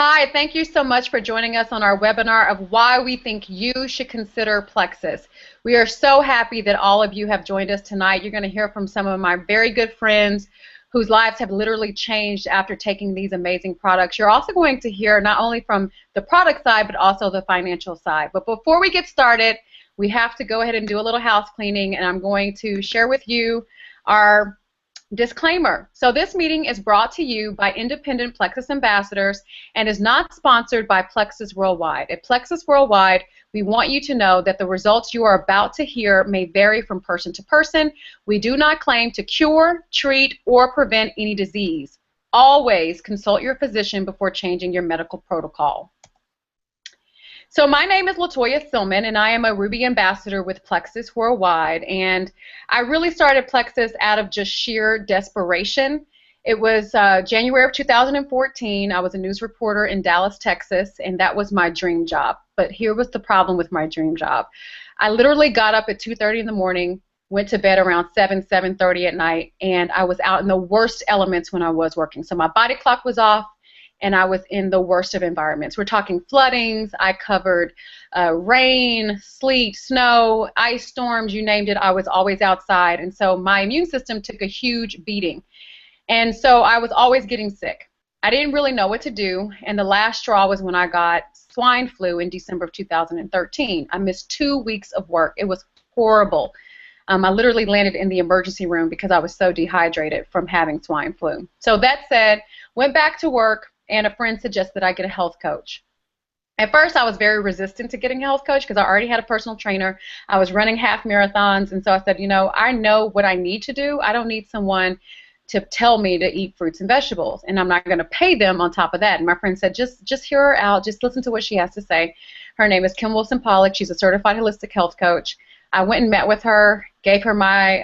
Hi, thank you so much for joining us on our webinar of why we think you should consider Plexus. We are so happy that all of you have joined us tonight. You're going to hear from some of my very good friends whose lives have literally changed after taking these amazing products. You're also going to hear not only from the product side, but also the financial side. But before we get started, we have to go ahead and do a little house cleaning, and I'm going to share with you our disclaimer. So this meeting is brought to you by independent Plexus ambassadors and is not sponsored by Plexus Worldwide. At Plexus Worldwide, we want you to know that the results you are about to hear may vary from person to person. We do not claim to cure, treat, or prevent any disease. Always consult your physician before changing your medical protocol. So my name is Latoya Silman, and I am a Ruby ambassador with Plexus Worldwide. And I really started Plexus out of just sheer desperation. It was January of 2014. I was a news reporter in Dallas, Texas, and that was my dream job. But here was the problem with my dream job. I literally got up at 2:30 in the morning, went to bed around 7:30 at night, and I was out in the worst elements when I was working. So my body clock was off, and I was in the worst of environments. We're talking floodings. I covered rain, sleet, snow, ice storms, you named it. I was always outside, and so my immune system took a huge beating. And so I was always getting sick. I didn't really know what to do, and the last straw was when I got swine flu in December of 2013. I missed 2 weeks of work. It was horrible. I literally landed in the emergency room because I was so dehydrated from having swine flu. So that said, went back to work, and a friend suggested I get a health coach. At first, I was very resistant to getting a health coach because I already had a personal trainer. I was running half marathons, and so I said, you know, I know what I need to do. I don't need someone to tell me to eat fruits and vegetables, and I'm not going to pay them on top of that. And my friend said, just hear her out. Just listen to what she has to say. Her name is Kim Wilson-Pollock. She's a certified holistic health coach. I went and met with her, gave her my,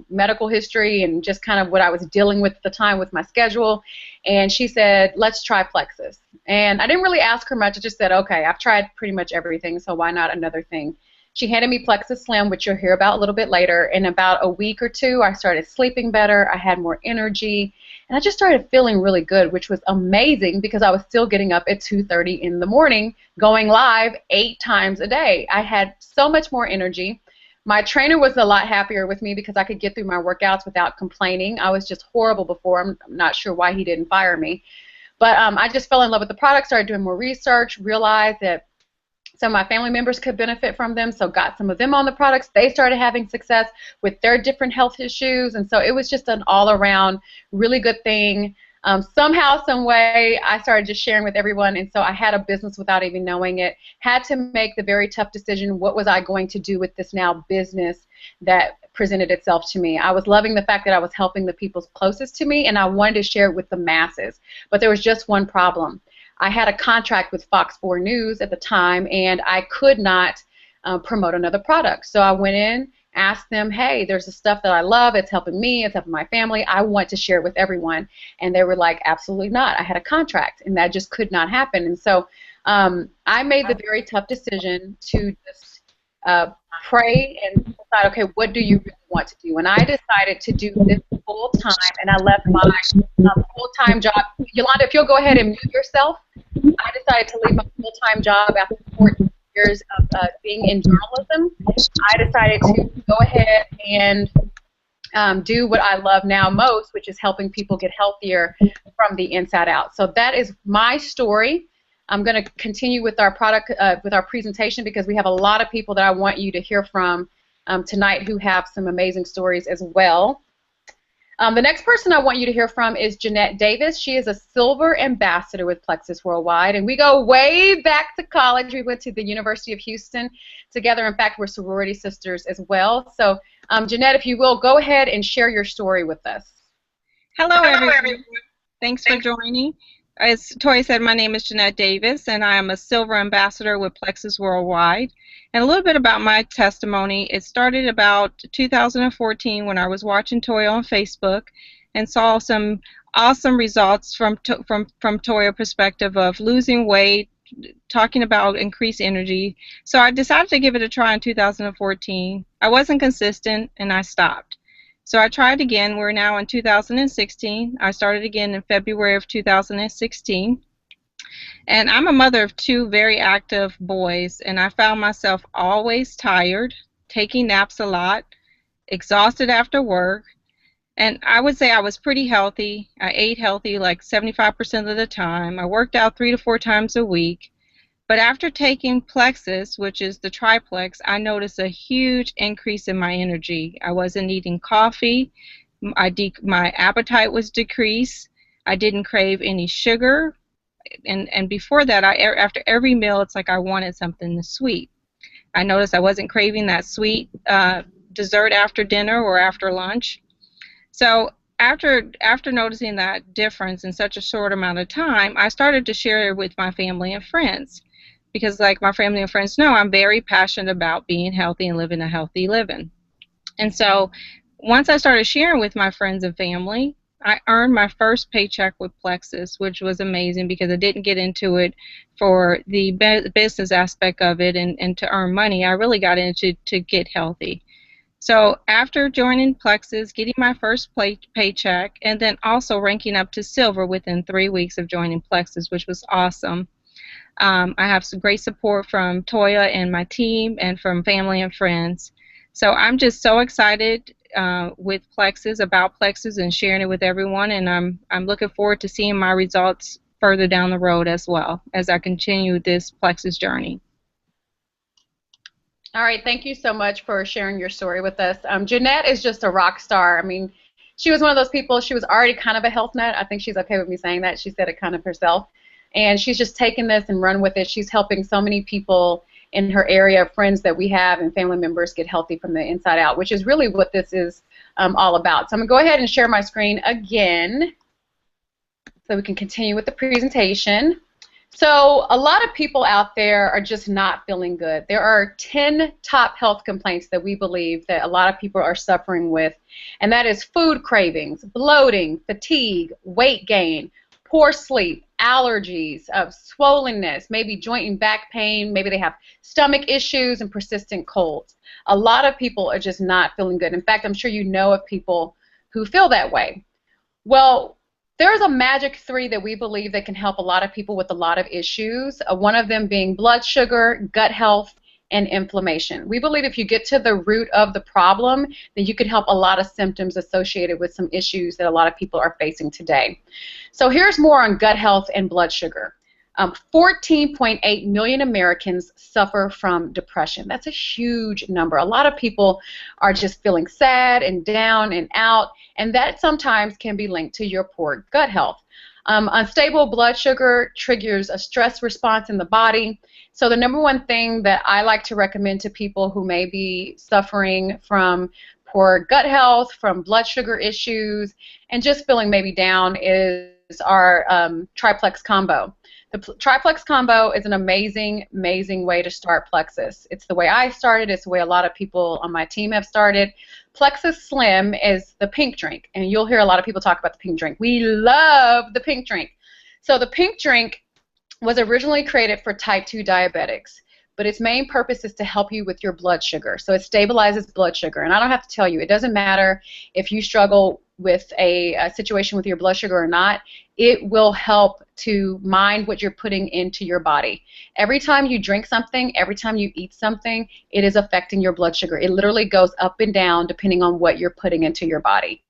medical history and just kind of what I was dealing with at the time with my schedule, and she said, let's try Plexus. And I didn't really ask her much. I just said, okay, I've tried pretty much everything, so why not another thing? She handed me Plexus Slim, which you'll hear about a little bit later. In about a week or two, I started sleeping better. I had more energy, and I just started feeling really good, which was amazing because I was still getting up at 2:30 in the morning, going live 8 times a day. I had so much more energy. My trainer was a lot happier with me because I could get through my workouts without complaining. I was just horrible before. I'm not sure why he didn't fire me. But I just fell in love with the product, started doing more research, realized that some of my family members could benefit from them, so got some of them on the products. They started having success with their different health issues, and so it was just an all-around really good thing. Somehow, some way, I started just sharing with everyone, and so I had a business without even knowing it. Had to make the very tough decision, what was I going to do with this now business that presented itself to me. I was loving the fact that I was helping the people closest to me, and I wanted to share it with the masses. But there was just one problem. I had a contract with Fox 4 News at the time, and I could not promote another product. So I went in, asked them, hey, there's the stuff that I love. It's helping me. It's helping my family. I want to share it with everyone. And they were like, absolutely not. I had a contract, and that just could not happen. And so I made the very tough decision to just pray and decide, okay, what do you really want to do? And I decided to do this full time, and I left my full-time job. Yolanda, if you'll go ahead and mute yourself. I decided to leave my full-time job after 14 years of being in journalism. I decided to go ahead and do what I love now most, which is helping people get healthier from the inside out. So that is my story. I'm going to continue with our product, with our presentation, because we have a lot of people that I want you to hear from tonight who have some amazing stories as well. The next person I want you to hear from is Jeanette Davis. She is a silver ambassador with Plexus Worldwide, and we go way back to college. We went to the University of Houston together. In fact, we're sorority sisters as well. So, Jeanette, if you will, go ahead and share your story with us. Hello, everyone. Thanks for joining. As Toya said, my name is Jeanette Davis, and I am a silver ambassador with Plexus Worldwide. And a little bit about my testimony. It started about 2014 when I was watching Toya on Facebook and saw some awesome results from Toya perspective of losing weight, talking about increased energy. So I decided to give it a try in 2014. I wasn't consistent, and I stopped. So I tried again. We're now in 2016. I started again in February of 2016. And I'm a mother of two very active boys, and I found myself always tired, taking naps a lot, exhausted after work. And I would say I was pretty healthy. I ate healthy like 75% of the time. I worked out 3 to 4 times a week. But after taking Plexus, which is the triplex, I noticed a huge increase in my energy. I wasn't eating coffee. My appetite was decreased. I didn't crave any sugar. And before that, after every meal, it's like I wanted something sweet. I noticed I wasn't craving that sweet dessert after dinner or after lunch. So after noticing that difference in such a short amount of time, I started to share it with my family and friends because, like my family and friends know, I'm very passionate about being healthy and living a healthy living. And so once I started sharing with my friends and family, I earned my first paycheck with Plexus, which was amazing because I didn't get into it for the business aspect of it and to earn money. I really got into to get healthy. So after joining Plexus, getting my first paycheck, and then also ranking up to silver within 3 weeks of joining Plexus, which was awesome. I have some great support from Toya and my team and from family and friends. So I'm just so excited with Plexus, about Plexus, and sharing it with everyone, and I'm looking forward to seeing my results further down the road as well as I continue this Plexus journey. All right, thank you so much for sharing your story with us. Jeanette is just a rock star. I mean, she was one of those people, she was already kind of a health nut. I think she's okay with me saying that. She said it kind of herself. And she's just taken this and run with it. She's helping so many people in her area, friends that we have and family members, get healthy from the inside out, which is really what this is all about. So I'm going to go ahead and share my screen again so we can continue with the presentation. So a lot of people out there are just not feeling good. There are 10 top health complaints that we believe that a lot of people are suffering with, and that is food cravings, bloating, fatigue, weight gain, poor sleep, allergies, swollenness, maybe joint and back pain, maybe they have stomach issues and persistent colds. A lot of people are just not feeling good. In fact, I'm sure you know of people who feel that way. Well, there's a magic 3 that we believe that can help a lot of people with a lot of issues, one of them being blood sugar, gut health, and inflammation. We believe if you get to the root of the problem, then you can help a lot of symptoms associated with some issues that a lot of people are facing today. So here's more on gut health and blood sugar. 14.8 million Americans suffer from depression. That's a huge number. A lot of people are just feeling sad and down and out, and that sometimes can be linked to your poor gut health. Unstable blood sugar triggers a stress response in the body. So the number one thing that I like to recommend to people who may be suffering from poor gut health, from blood sugar issues, and just feeling maybe down is our triplex combo. The triplex combo is an amazing, amazing way to start Plexus. It's the way I started. It's the way a lot of people on my team have started. Plexus Slim is the pink drink, and you'll hear a lot of people talk about the pink drink. We love the pink drink. So the pink drink was originally created for type 2 diabetics, but its main purpose is to help you with your blood sugar. So it stabilizes blood sugar. And I don't have to tell you, it doesn't matter if you struggle with a situation with your blood sugar or not, it will help to mind what you're putting into your body. Every time you drink something, every time you eat something, it is affecting your blood sugar. It literally goes up and down depending on what you're putting into your body.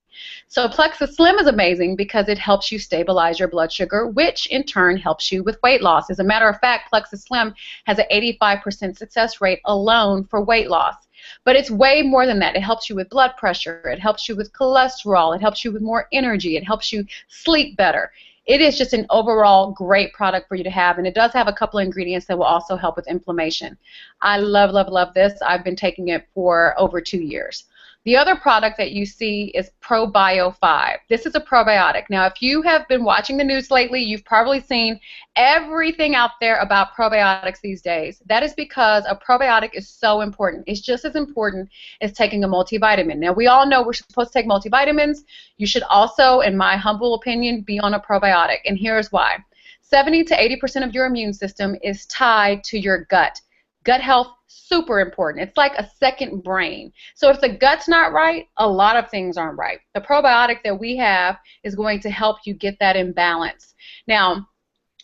So Plexus Slim is amazing because it helps you stabilize your blood sugar, which in turn helps you with weight loss. As a matter of fact, Plexus Slim has an 85% success rate alone for weight loss. But it's way more than that. It helps you with blood pressure. It helps you with cholesterol. It helps you with more energy. It helps you sleep better. It is just an overall great product for you to have, and it does have a couple of ingredients that will also help with inflammation. I love, love, love this. I've been taking it for over 2 years. The other product that you see is ProBio 5. This is a probiotic. Now, if you have been watching the news lately, you've probably seen everything out there about probiotics these days. That is because a probiotic is so important. It's just as important as taking a multivitamin. Now, we all know we're supposed to take multivitamins. You should also, in my humble opinion, be on a probiotic, and here's why. 70 to 80% of your immune system is tied to your gut. Gut health, super important. It's like a second brain. So if the gut's not right, a lot of things aren't right. The probiotic that we have is going to help you get that in balance. Now,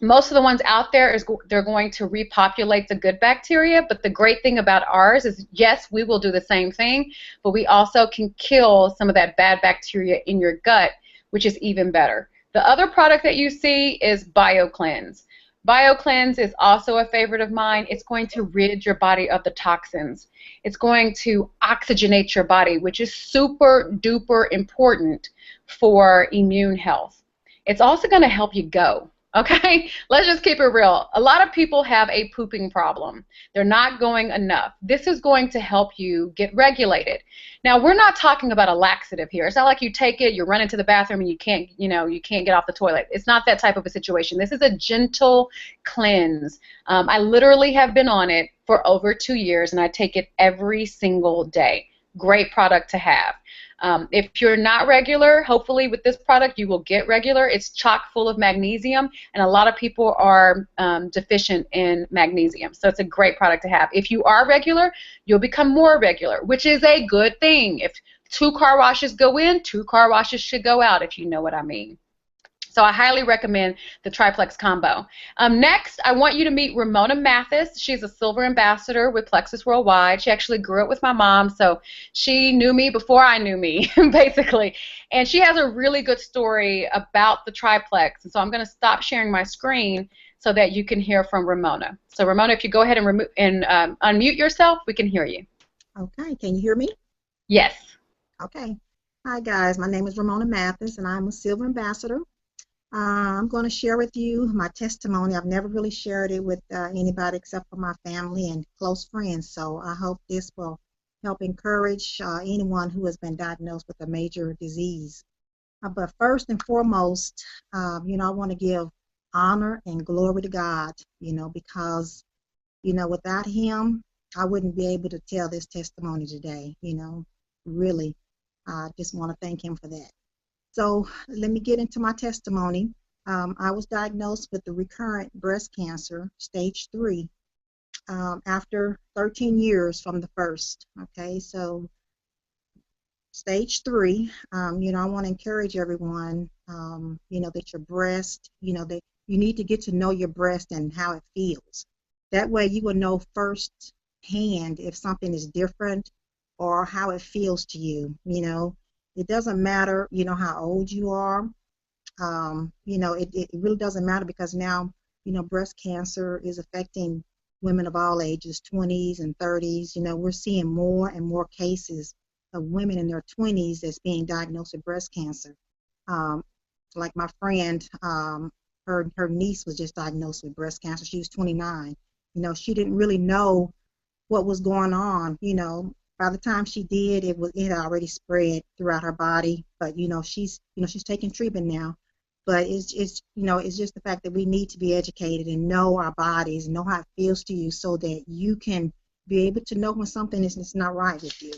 Most of the ones out there they're going to repopulate the good bacteria, but the great thing about ours is yes, we will do the same thing, but we also can kill some of that bad bacteria in your gut, which is even better. The other product that you see is BioCleanse. BioCleanse is also a favorite of mine. It's going to rid your body of the toxins. It's going to oxygenate your body, which is super duper important for immune health. It's also going to help you go. Okay, let's just keep it real. A lot of people have a pooping problem. They're not going enough. This is going to help you get regulated. Now, we're not talking about a laxative here. It's not like you take it, you run into the bathroom, and you can't, you can't get off the toilet. It's not that type of a situation. This is a gentle cleanse. I literally have been on it for over 2 years, and I take it every single day. Great product to have. If you're not regular, hopefully with this product you will get regular. It's chock full of magnesium, and a lot of people are deficient in magnesium. So it's a great product to have. If you are regular, you'll become more regular, which is a good thing. If 2 car washes go in, 2 car washes should go out, if you know what I mean. So I highly recommend the Triplex combo. Next, I want you to meet Ramona Mathis. She's a silver ambassador with Plexus Worldwide. She actually grew up with my mom, so she knew me before I knew me, basically. And she has a really good story about the Triplex. And so I'm going to stop sharing my screen so that you can hear from Ramona. So Ramona, if you go ahead and unmute yourself, we can hear you. Okay, can you hear me? Yes. Okay. Hi guys, my name is Ramona Mathis and I'm a silver ambassador. I'm going to share with you my testimony. I've never really shared it with anybody except for my family and close friends, so I hope this will help encourage anyone who has been diagnosed with a major disease. But first and foremost, I want to give honor and glory to God, because, without Him, I wouldn't be able to tell this testimony today, really. I just want to thank Him for that. So let me get into my testimony. I was diagnosed with the recurrent breast cancer, stage 3, after 13 years from the first. Okay, so stage 3, I want to encourage everyone, that your breast, that you need to get to know your breast and how it feels. That way you will know firsthand if something is different or how it feels to you, It doesn't matter, how old you are. It really doesn't matter because now, breast cancer is affecting women of all ages, 20s and 30s. We're seeing more and more cases of women in their 20s that's being diagnosed with breast cancer. Like my friend, her niece was just diagnosed with breast cancer. She was 29. She didn't really know what was going on, By the time she did, it had already spread throughout her body. But she's taking treatment now. But it's just the fact that we need to be educated and know our bodies, know how it feels to you, so that you can be able to know when something is not right with you.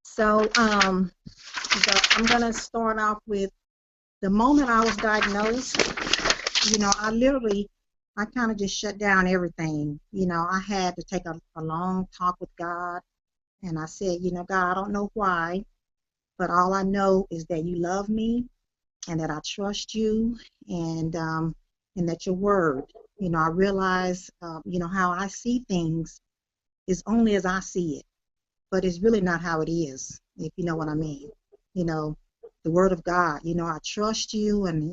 So I'm gonna start off with the moment I was diagnosed. I kind of just shut down everything. I had to take a long talk with God. And I said, God, I don't know why, but all I know is that you love me and that I trust you and that your word, I realize, how I see things is only as I see it, but it's really not how it is, if you know what I mean. The word of God, I trust you and,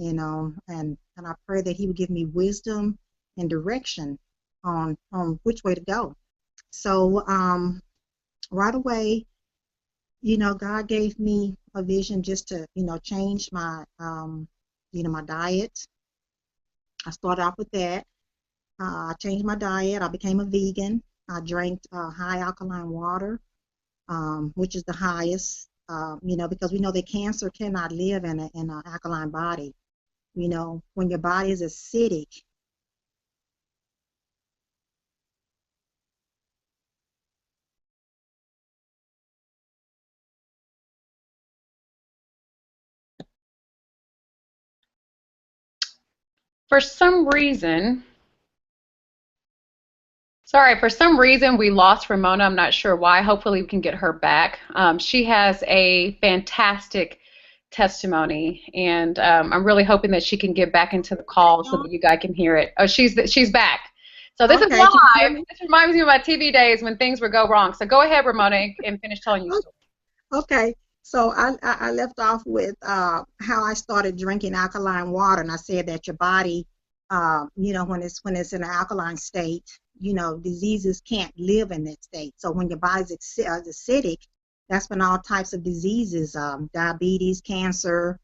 and I pray that He would give me wisdom and direction on which way to go. So, right away, God gave me a vision just to, change my, my diet. I started off with that. I changed my diet. I became a vegan. I drank high alkaline water, which is the highest, because we know that cancer cannot live in an alkaline body. When your body is acidic, For some reason, we lost Ramona. I'm not sure why. Hopefully we can get her back. She has a fantastic testimony, and I'm really hoping that she can get back into the call so that you guys can hear it. Oh, she's back. So this is Okay, can you hear live. me? This reminds me of my TV days when things would go wrong. So go ahead, Ramona, and finish telling your story. Okay, so I left off with how I started drinking alkaline water, and I said that your body, when it's in an alkaline state, diseases can't live in that state. So when your body's acidic, that's when all types of diseases, diabetes, cancer,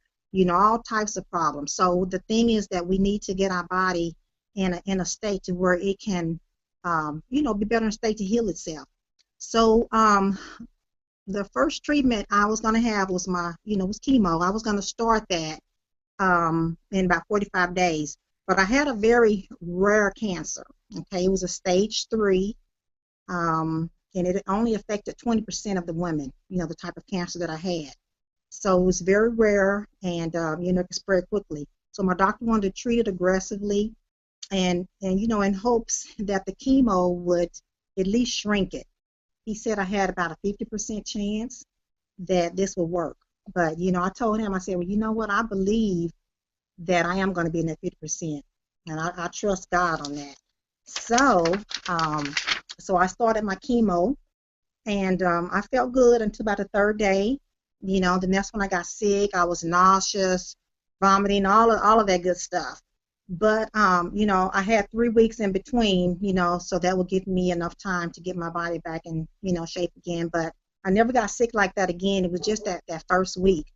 all types of problems. So the thing is that we need to get our body in a state to where it can, be better in a state to heal itself. So the first treatment I was going to have was was chemo. I was going to start that in about 45 days. But I had a very rare cancer. Okay, it was a stage 3, and it only affected 20% of the women, the type of cancer that I had. So it was very rare, and it could spread quickly. So my doctor wanted to treat it aggressively, and in hopes that the chemo would at least shrink it. He said I had about a 50% chance that this will work. But, I told him, I said, well, you know what? I believe that I am going to be in that 50%. And I trust God on that. So, so I started my chemo, and I felt good until about the 3rd day. The next one I got sick. I was nauseous, vomiting, all of that good stuff. But, I had 3 weeks in between, so that would give me enough time to get my body back in, shape again. But I never got sick like that again. It was just that first week.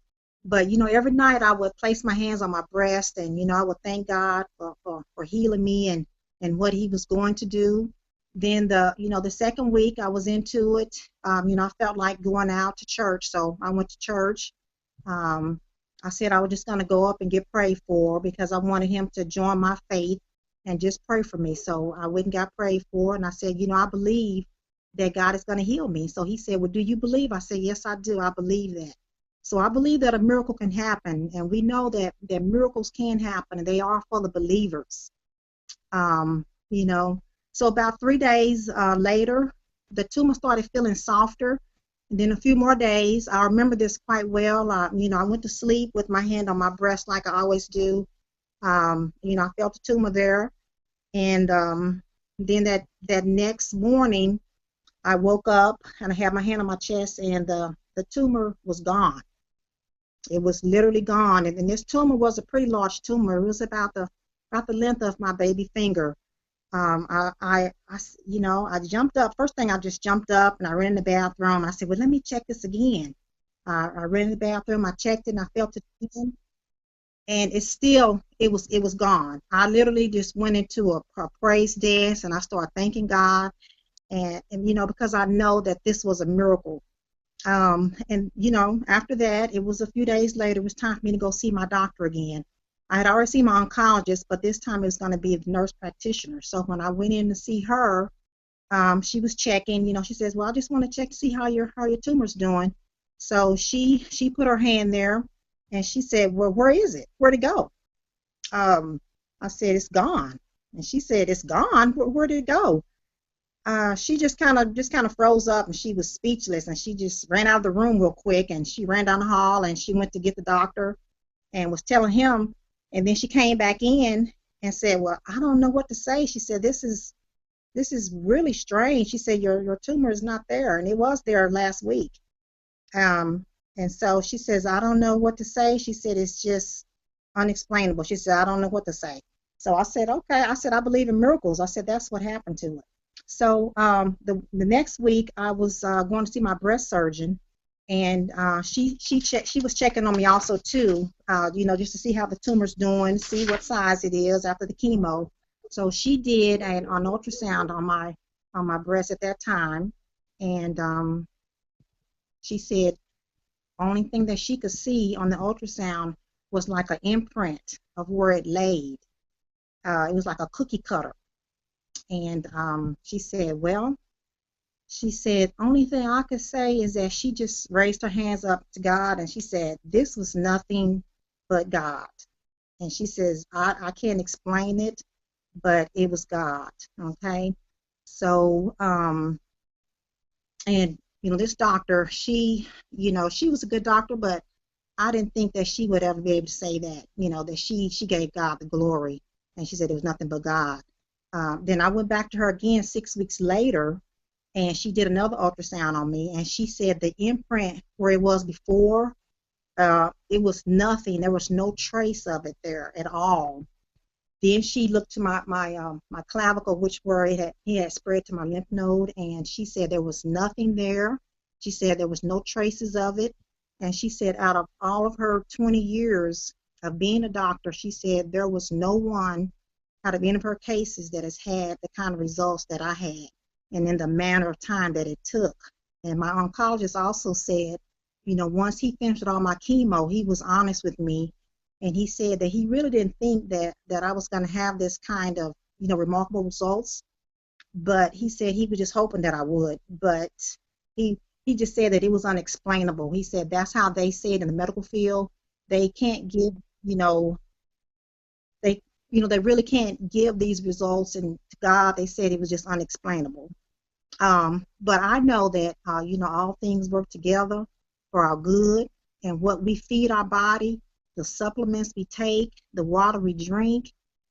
But, every night I would place my hands on my breast, and, I would thank God for healing me and what he was going to do. Then the second week I was into it. I felt like going out to church. So I went to church. I said I was just going to go up and get prayed for because I wanted him to join my faith and just pray for me. So I went and got prayed for, and I said, I believe that God is going to heal me. So he said, well, do you believe? I said, yes, I do. I believe that. So I believe that a miracle can happen, and we know that miracles can happen, and they are for the believers. Um, you know, so about 3 days later, the tumor started feeling softer. And then a few more days, I remember this quite well. I went to sleep with my hand on my breast like I always do. I felt the tumor there. And then that next morning, I woke up and I had my hand on my chest, and the tumor was gone. It was literally gone. And this tumor was a pretty large tumor. It was about the length of my baby finger. I jumped up. First thing, I just jumped up and I ran in the bathroom. I said, well, let me check this again. I ran in the bathroom. I checked it and I felt it again, and it was gone. I literally just went into a praise dance, and I started thanking God, and because I know that this was a miracle. And after that, it was a few days later, it was time for me to go see my doctor again. I had already seen my oncologist, but this time it was going to be a nurse practitioner. So when I went in to see her, she was checking. She says, well, I just want to check to see how your tumor's doing. So she put her hand there, and she said, well, where is it? Where'd it go? I said, it's gone. And she said, it's gone? Where did it go? She just kind of froze up, and she was speechless, and she just ran out of the room real quick, and she ran down the hall, and she went to get the doctor and was telling him, and then she came back in and said, well, I don't know what to say. She said, this is really strange. She said, your tumor is not there, and it was there last week. And so she says, I don't know what to say. She said, it's just unexplainable. She said, I don't know what to say. So I said, okay. I said, I believe in miracles. I said, that's what happened to it. So the next week, I was going to see my breast surgeon, and she was checking on me also too, just to see how the tumor's doing, see what size it is after the chemo. So she did an ultrasound on my breast at that time, and she said only thing that she could see on the ultrasound was like an imprint of where it laid. It was like a cookie cutter. And she said, well, she said, only thing I could say is that she just raised her hands up to God, and she said, this was nothing but God. And she says, I can't explain it, but it was God, okay? So, and, this doctor, she was a good doctor, but I didn't think that she would ever be able to say that, that she gave God the glory, and she said it was nothing but God. Then I went back to her again 6 weeks later, and she did another ultrasound on me, and she said the imprint where it was before, it was nothing. There was no trace of it there at all. Then she looked to my clavicle, which where he had spread to my lymph node, and she said there was nothing there. She said there was no traces of it, and she said out of all of her 20 years of being a doctor, she said there was no one out of any of her cases that has had the kind of results that I had, and in the manner of time that it took. And my oncologist also said, once he finished all my chemo, he was honest with me, and he said that he really didn't think that I was going to have this kind of, remarkable results, but he said he was just hoping that I would. But he he just said that it was unexplainable. He said that's how they say it in the medical field. They can't give, they they really can't give these results, and to God they said it was just unexplainable. But I know that all things work together for our good, and what we feed our body, the supplements we take, the water we drink,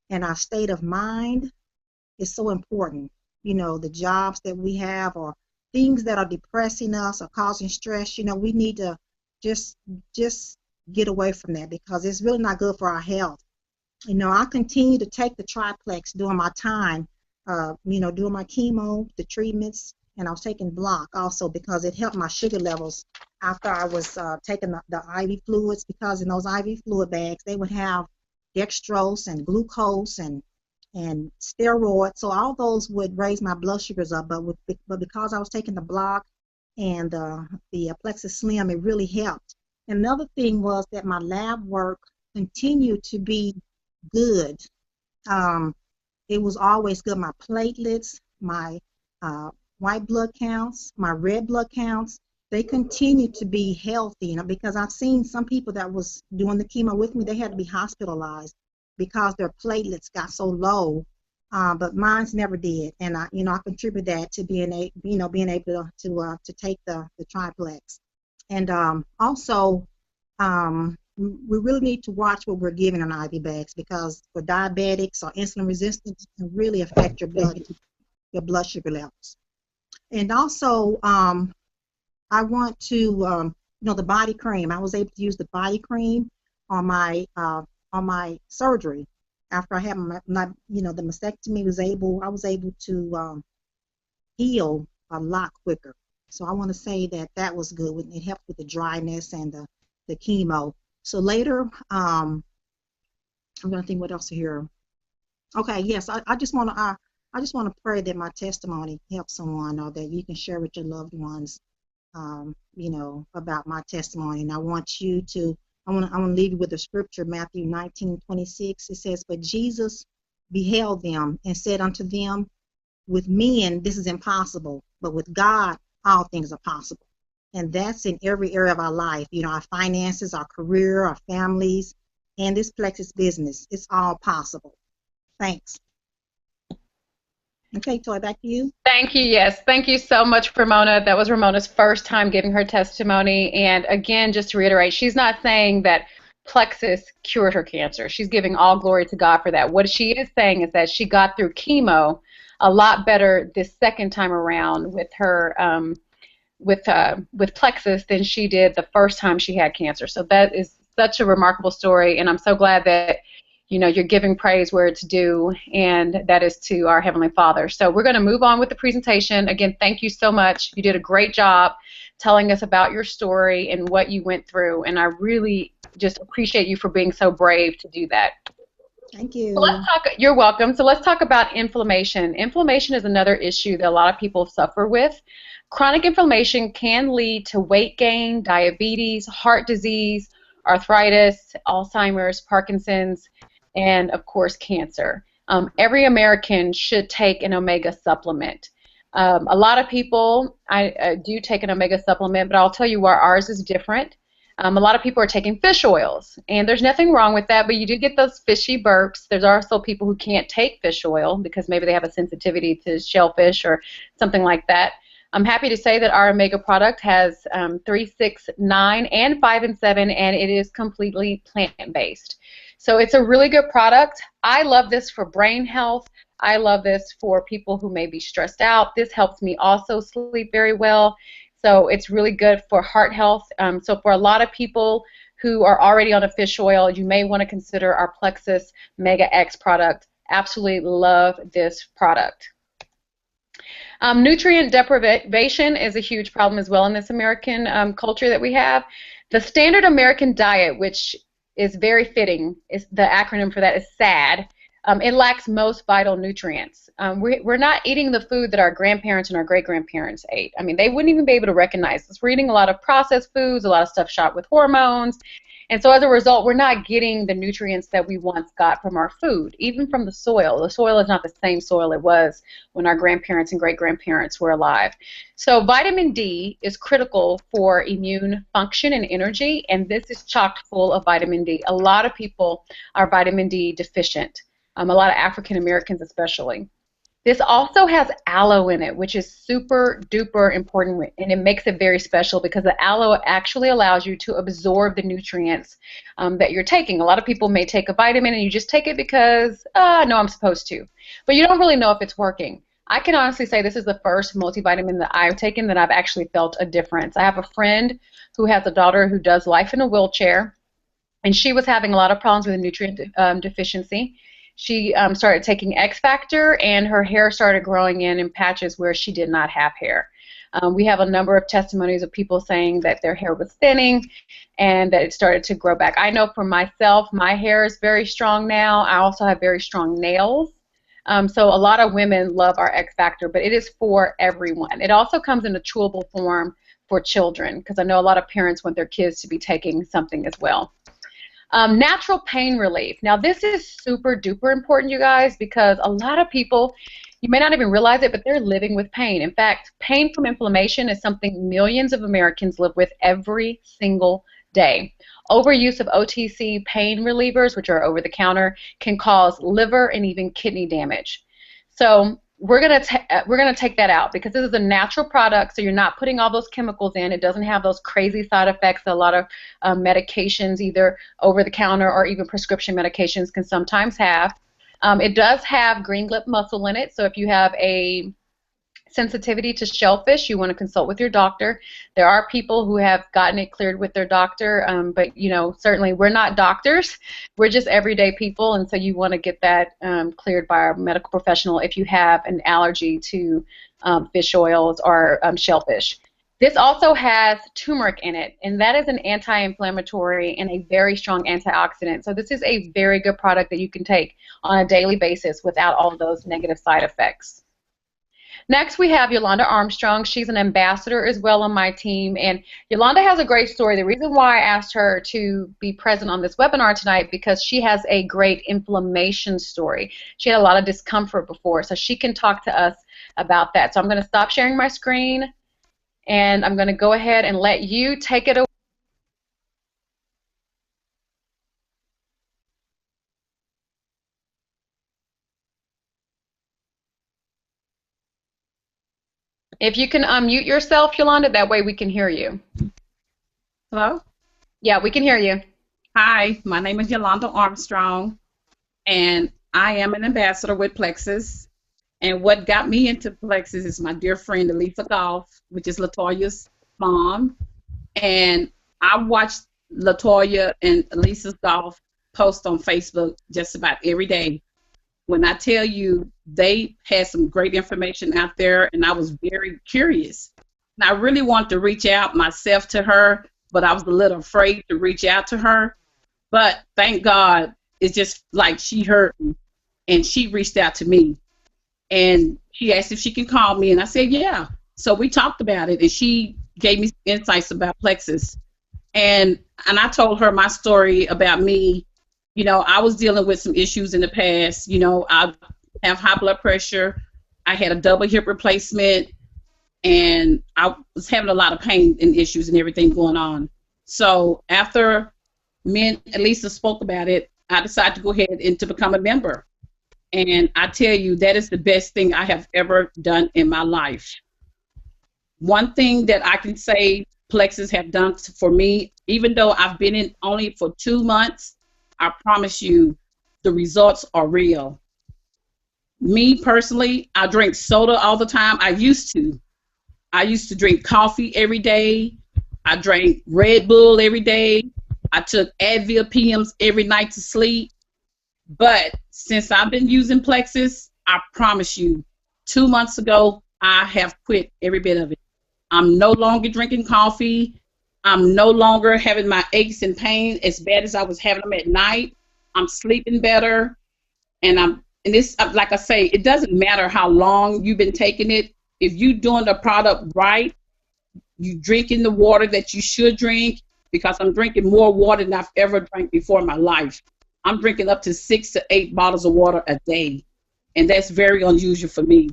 and our state of mind is so important. The jobs that we have, or things that are depressing us or causing stress, we need to just get away from that, because it's really not good for our health. I continue to take the triplex during my time, doing my chemo, the treatments, and I was taking block also because it helped my sugar levels after I was taking the IV fluids, because in those IV fluid bags, they would have dextrose and glucose and steroids, so all those would raise my blood sugars up, but because I was taking the block and the Plexus Slim, it really helped. Another thing was that my lab work continued to be good. It was always good. My platelets, my white blood counts, my red blood counts, they continued to be healthy. Because I've seen some people that was doing the chemo with me, they had to be hospitalized because their platelets got so low, but mine's never did, and I contribute that to being able to take the triplex, and also we really need to watch what we're giving in IV bags, because for diabetics or insulin resistance, it can really affect your blood sugar levels. And also, I want to the body cream. I was able to use the body cream on my surgery after I had the mastectomy. I was able to heal a lot quicker. So I want to say that was good. It helped with the dryness and the chemo. So later, I'm going to think what else here. Okay, yes, I just want to pray that my testimony helps someone, or that you can share with your loved ones, about my testimony. And I want to leave you with the scripture, Matthew 19:26. It says, "But Jesus beheld them and said unto them, with men this is impossible, but with God all things are possible." And that's in every area of our life. Our finances, our career, our families, and this Plexus business. It's all possible. Thanks. Okay, Toy, back to you. Thank you. Yes, thank you so much, Ramona. That was Ramona's first time giving her testimony. And again, just to reiterate, she's not saying that Plexus cured her cancer. She's giving all glory to God for that. What she is saying is that she got through chemo a lot better this second time around with her with Plexus than she did the first time she had cancer. So that is such a remarkable story, and I'm so glad that you're giving praise where it's due, and that is to our Heavenly Father. So we're going to move on with the presentation. Again, thank you so much. You did a great job telling us about your story and what you went through, and I really just appreciate you for being so brave to do that. Thank you. So you're welcome. So let's talk about inflammation. Inflammation is another issue that a lot of people suffer with. Chronic inflammation can lead to weight gain, diabetes, heart disease, arthritis, Alzheimer's, Parkinson's, and of course cancer. Every American should take an omega supplement. A lot of people do take an omega supplement, but I'll tell you why ours is different. A lot of people are taking fish oils, and there's nothing wrong with that, but you do get those fishy burps. There's also people who can't take fish oil because maybe they have a sensitivity to shellfish or something like that. I'm happy to say that our Omega product has 3, 6, 9, and 5 and 7, and it is completely plant-based. So it's a really good product. I love this for brain health. I love this for people who may be stressed out. This helps me also sleep very well. So it's really good for heart health. So for a lot of people who are already on a fish oil, you may want to consider our Plexus Mega X product. Absolutely love this product. Nutrient deprivation is a huge problem as well in this American culture that we have. The standard American diet, which is very fitting, is the acronym for that is SAD. It lacks most vital nutrients. We're not eating the food that our grandparents and our great-grandparents ate. I mean, they wouldn't even be able to recognize this. We're eating a lot of processed foods, a lot of stuff shot with hormones. And so as a result, we're not getting the nutrients that we once got from our food, even from the soil. The soil is not the same soil it was when our grandparents and great-grandparents were alive. So vitamin D is critical for immune function and energy, and this is chock full of vitamin D. A lot of people are vitamin D deficient, a lot of African Americans especially. This also has aloe in it, which is super duper important, and it makes it very special because the aloe actually allows you to absorb the nutrients that you're taking. A lot of people may take a vitamin and you just take it because, no, I'm supposed to. But you don't really know if it's working. I can honestly say this is the first multivitamin that I've taken that I've actually felt a difference. I have a friend who has a daughter who does life in a wheelchair, and she was having a lot of problems with nutrient deficiency. She started taking X Factor, and her hair started growing in patches where she did not have hair. We have a number of testimonies of people saying that their hair was thinning and that it started to grow back. I know for myself, my hair is very strong now. I also have very strong nails. So a lot of women love our X Factor, but it is for everyone. It also comes in a chewable form for children because I know a lot of parents want their kids to be taking something as well. Natural pain relief. Now this is super duper important, you guys, because a lot of people, you may not even realize it, but they're living with pain. In fact, pain from inflammation is something millions of Americans live with every single day. Overuse of OTC pain relievers, which are over the counter, can cause liver and even kidney damage. So we're gonna take that out because this is a natural product, so you're not putting all those chemicals in. It doesn't have those crazy side effects that a lot of medications, either over the counter or even prescription medications, can sometimes have. It does have green lip mussel in it, so if you have a sensitivity to shellfish, you want to consult with your doctor. There are people who have gotten it cleared with their doctor, but you know, certainly we're not doctors. We're just everyday people, and so you want to get that cleared by a medical professional if you have an allergy to fish oils or shellfish. This also has turmeric in it, and that is an anti-inflammatory and a very strong antioxidant. So this is a very good product that you can take on a daily basis without all of those negative side effects. Next, we have Yolanda Armstrong. She's an ambassador as well on my team, and Yolanda has a great story. The reason why I asked her to be present on this webinar tonight because she has a great inflammation story. She had a lot of discomfort before, so she can talk to us about that. So I'm going to stop sharing my screen, and I'm going to go ahead and let you take it away. If you can unmute yourself, Yolanda, that way we can hear you. Hello? Yeah, we can hear you. Hi, my name is Yolanda Armstrong, and I am an ambassador with Plexus. And what got me into Plexus is my dear friend, Elisa Goff, which is LaToya's mom. And I watched LaToya and Elisa Goff post on Facebook just about every day. When I tell you, they had some great information out there, and I was very curious. And I really wanted to reach out myself to her, but I was a little afraid to reach out to her. But thank God, it's just like she heard me, and she reached out to me. And she asked if she can call me, and I said, yeah. So we talked about it, and she gave me insights about Plexus. And I told her my story about me. You know, I was dealing with some issues in the past. You know, I have high blood pressure. I had a double hip replacement, and I was having a lot of pain and issues and everything going on. So after me and Elisa spoke about it, I decided to go ahead and to become a member. And I tell you, that is the best thing I have ever done in my life. One thing that I can say Plexus have done for me, even though I've been in only for 2 months, I promise you the results are real. Me personally, I drink soda all the time. I used to drink coffee every day. I drank Red Bull every day. I took Advil PMs every night to sleep. But since I've been using Plexus, I promise you, 2 months ago, I have quit every bit of it. I'm no longer drinking coffee. I'm no longer having my aches and pains as bad as I was having them at night. I'm sleeping better, and this, like I say, it doesn't matter how long you've been taking it. If you're doing the product right, you drinking the water that you should drink, because I'm drinking more water than I've ever drank before in my life. I'm drinking up to 6 to 8 bottles of water a day, and that's very unusual for me.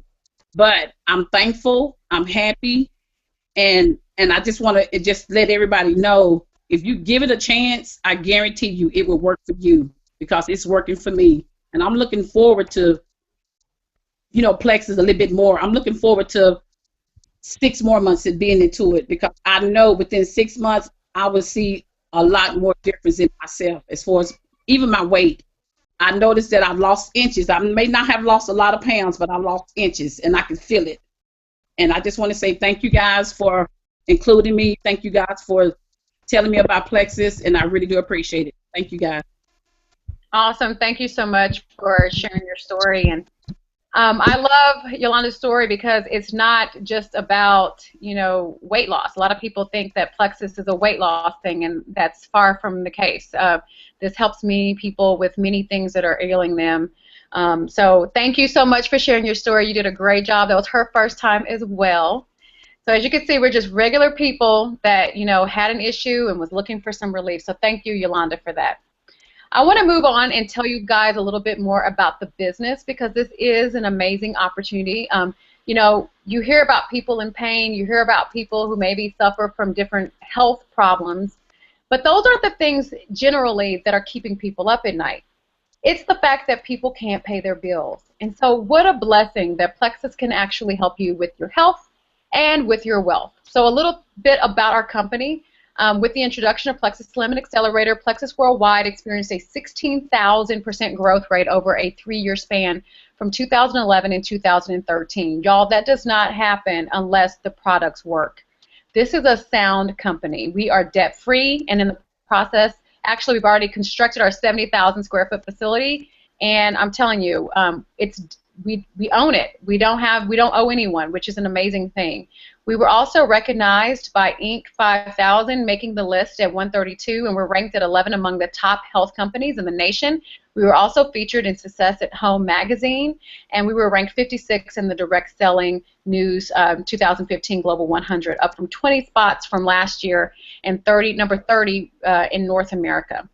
But I'm thankful. I'm happy. And I just want to just let everybody know, if you give it a chance, I guarantee you it will work for you, because it's working for me. And I'm looking forward to, Plexus a little bit more. I'm looking forward to 6 more months of being into it, because I know within 6 months I will see a lot more difference in myself, as far as even my weight. I noticed that I've lost inches. I may not have lost a lot of pounds, but I've lost inches, and I can feel it. And I just want to say thank you guys for including me. Thank you guys for telling me about Plexus, and I really do appreciate it. Thank you guys. Awesome. Thank you so much for sharing your story. And I love Yolanda's story, because it's not just about, weight loss. A lot of people think that Plexus is a weight loss thing, and that's far from the case. This helps many people with many things that are ailing them. So thank you so much for sharing your story. You did a great job. That was her first time as well. So as you can see, we're just regular people that, had an issue and was looking for some relief. So thank you, Yolanda, for that. I want to move on and tell you guys a little bit more about the business, because this is an amazing opportunity. You hear about people in pain, you hear about people who maybe suffer from different health problems, but those aren't the things generally that are keeping people up at night. It's the fact that people can't pay their bills. And so what a blessing that Plexus can actually help you with your health and with your wealth. So a little bit about our company. With the introduction of Plexus Slim and Accelerator, Plexus Worldwide experienced a 16,000% growth rate over a 3-year span from 2011 and 2013. Y'all, that does not happen unless the products work. This is a sound company. We are debt-free, and in the process, actually, we've already constructed our 70,000 square foot facility, and I'm telling you, we own it. We don't owe anyone, which is an amazing thing. We were also recognized by Inc. 5000, making the list at 132, and we're ranked at 11 among the top health companies in the nation. We were also featured in Success at Home magazine, and we were ranked 56 in the Direct Selling News 2015 Global 100, up from 20 spots from last year, and number 30 in North America.